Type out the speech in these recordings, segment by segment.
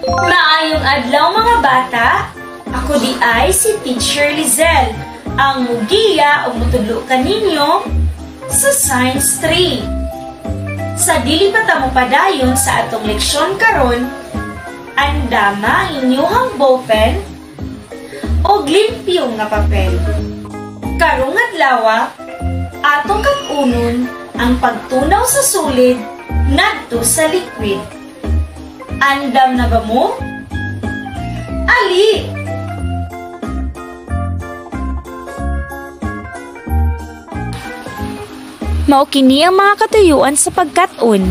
Maayong adlaw mga bata. Ako di ay si Teacher Lizelle, ang mugiya o mutudlo kaninyo sa Science 3. Sa dili pa ta mo padayon sa atong leksyon karon, andama ang inyong ballpen o limpyo nga papel. Karong adlaw, atong kag-unon ang pagtunaw sa sulid ngadto sa liquid. Andam na ba mo? Ali! Mao kini ang mga katuyuan sa pagkat-on.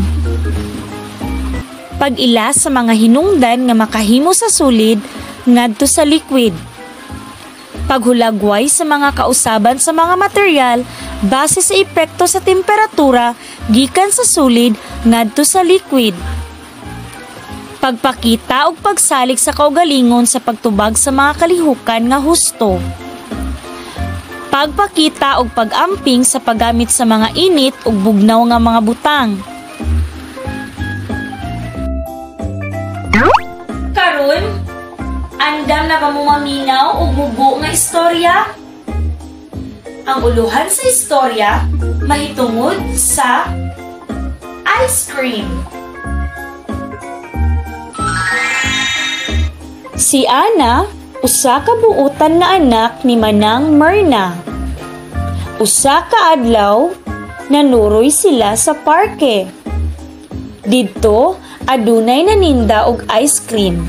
Pag-ila sa mga hinungdan nga makahimo sa sulid ngadto sa liquid. Paghulagway sa mga kausaban sa mga material base sa epekto sa temperatura gikan sa sulid ngadto sa liquid. Pagpakita og pagsalig sa kaugalingon sa pagtubag sa mga kalihukan nga husto. Pagpakita og pag-amping sa paggamit sa mga init ug bugnaw nga mga butang. Karon, andam na ba mo maminaw og mubo nga istorya? Ang uluhan sa istorya mahitungod sa ice cream. Si Ana, usa ka buutan nga anak ni Manang Myrna. Usa ka adlaw, nanuroy sila sa parke. Didto, adunay naninda og ice cream.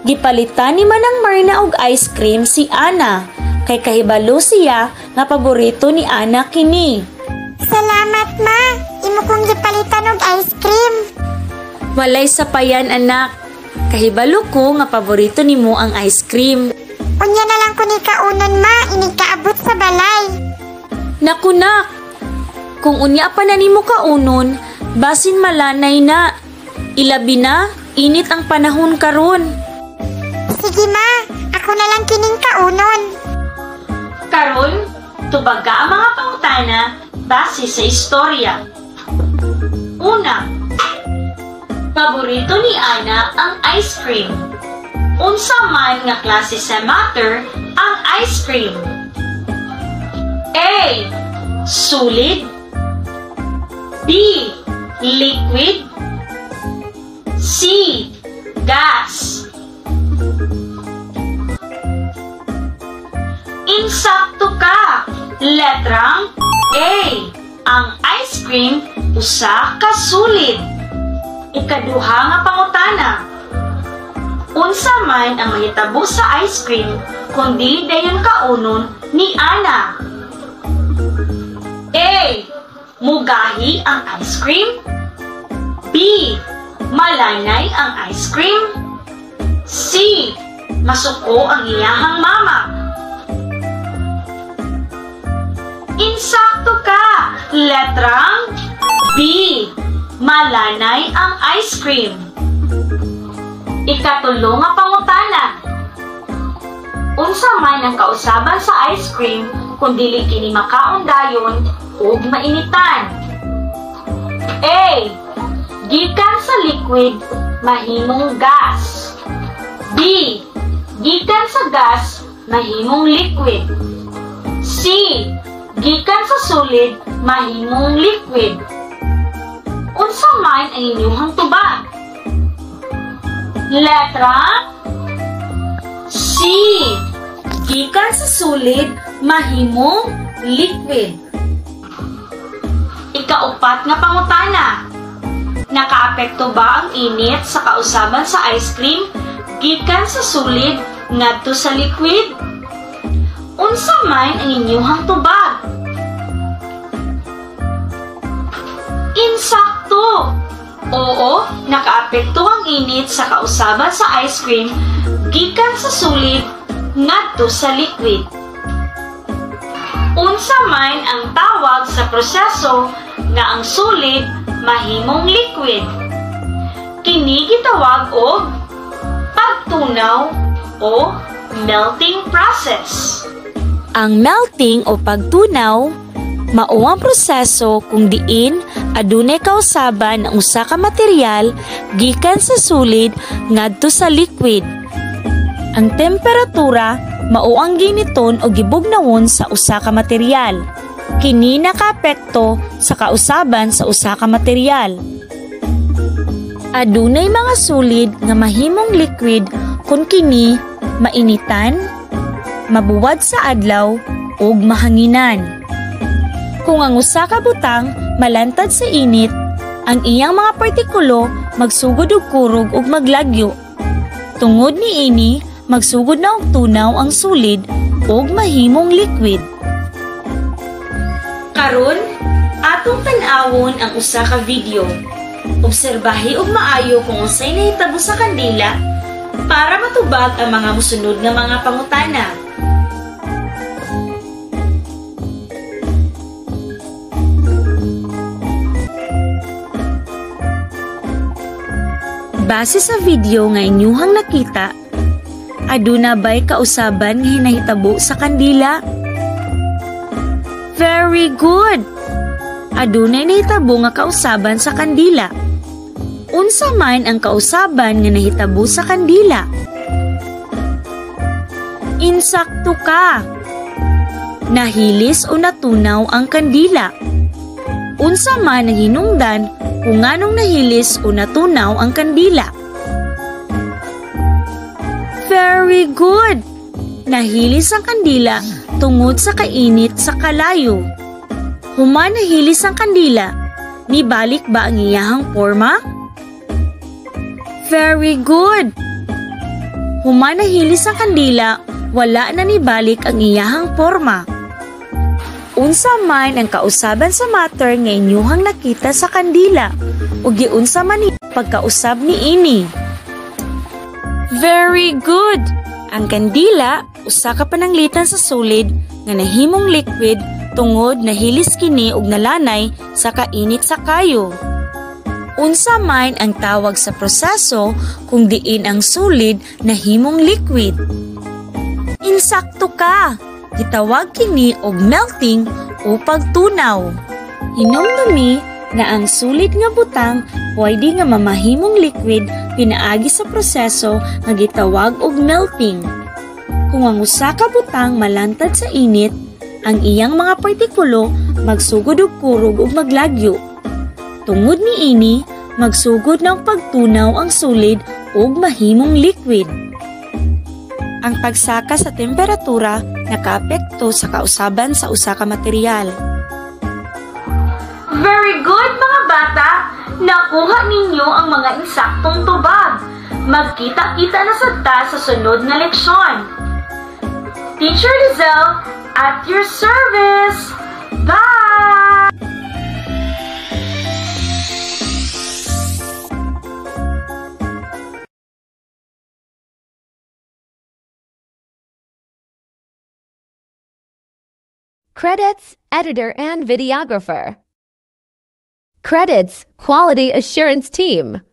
Gipalitan ni Manang Myrna og ice cream si Ana, kay kahibalo siya nga paborito ni Ana kini. Salamat ma, imo kong gipalitan og ice cream. Walay sapayan anak, kahibalo ko nga paborito nimo ang ice cream. Unya na lang ko ni kaunon ma, inig kaabot sa balay. Nakunak, kung unya pa na nimo kaunon, basin malanay na. Ilabi na, init ang panahon karon. Sige ma, ako na lang kining kaunon. Karon, tubaga ang mga pangutana base sa istorya. Una, paborito ni Ana ang ice cream. Unsa man nga klase sa matter ang ice cream? A. Solid. B. Liquid. C. Gas. Insakto ka! Letrang A. Ang ice cream usa ka solid. Ikaduha nga pangutana. Unsa man ang mahitabo sa ice cream kung dili dayon kaunon ni Ana? A. Mugahi ang ice cream. B. Malanay ang ice cream. C. Masuko ang iyahang mama. Insakto ka! Letrang B. Malanay ang ice cream. Ikatulo nga pangutana. Unsa man ang kausaban sa ice cream kung dili kini makaon dayon ug mainitan? A. Gikan sa liquid, mahimong gas. B. Gikan sa gas, mahimong liquid. C. Gikan sa solid, mahimong liquid. Unsa man ang inyong tubag? Letra C. Gikan sa solid, mahimong liquid. Ikaupat nga pangutana. Nakaapekto ba ang init sa kausaban sa ice cream gikan sa solid ngadto sa liquid? Unsa man ang inyong tubag? Insakto! Oo, nakaapekto ang init sa kausaban sa ice cream gikan sa solid ngadto sa liquid. Unsa man ang tawag sa proseso nga ang solid mahimong liquid? Kini gitawag og pagtunaw o melting process. Ang melting o pagtunaw Mao ang proseso kung diin adunay kausaban ang usa ka material gikan sa sulid ngadto sa liquid. Ang temperatura mao ang giniton o gibugnawon sa usa ka material. Kini nakaapekto sa kausaban sa usa ka material. Adunay mga sulid nga mahimong liquid kung kini mainitan, mabuwad sa adlaw ug mahanginan. Kung ang usa ka butang malantad sa init, ang iyang mga partikulo magsugod og kurog ug maglagyo. Tungod niini, magsugod na og tunaw ang sulid ug mahimong liquid. Karon, atong tan-awon ang usa ka video. Obserbahi og maayo kung unsay nahitabo sa kandila para matubag ang mga mosunod nga mga pangutana. Base sa video nga inyuhang nakita, aduna ba'y kausaban nga hinahitabo sa kandila? Very good! Adunay nahitabo nga kausaban sa kandila. Unsa man ang kausaban nga nahitabo sa kandila? Insakto ka! Nahilis o natunaw ang kandila. Unsa man ang hinungdan kung nganong nahilis o natunaw ang kandila? Very good! Nahilis ang kandila tungod sa kainit sa kalayo. Human nahilis ang kandila, nibalik ba ang iyahang porma? Very good! Human nahilis ang kandila, wala na nibalik ang iyahang porma. Unsa man ang kausaban sa matter nga inyuhang nakita sa kandila ug giunsa man ni pagkausab niini? Very good! Ang kandila usa ka pananglitan sa solid nga nahimong liquid tungod nahilis kini og nalanay sa kainit sa kayo. Unsa man ang tawag sa proseso kung diin ang solid nahimong liquid? Insakto ka! Gitawag kini og melting o pagtunaw. Hinumdumi na ang sulid nga butang pwede nga mamahimong liquid pinaagi sa proseso nga gitawag og melting. Kung ang usa ka butang malantad sa init, ang iyang mga partikulo magsugod og kurog ug maglagyo. Tungod niini, magsugod ng pagtunaw ang sulid ug mahimong liquid. Ang pagsaka sa temperatura nakaapekto sa kausaban sa usa ka material. Very good mga bata! Nakuha ninyo ang mga insaktong tubag. Magkita-kita na sadta sa sunod na leksyon. Teacher Lizelle, at your service! Bye! Credits, editor and videographer. Credits, quality assurance team.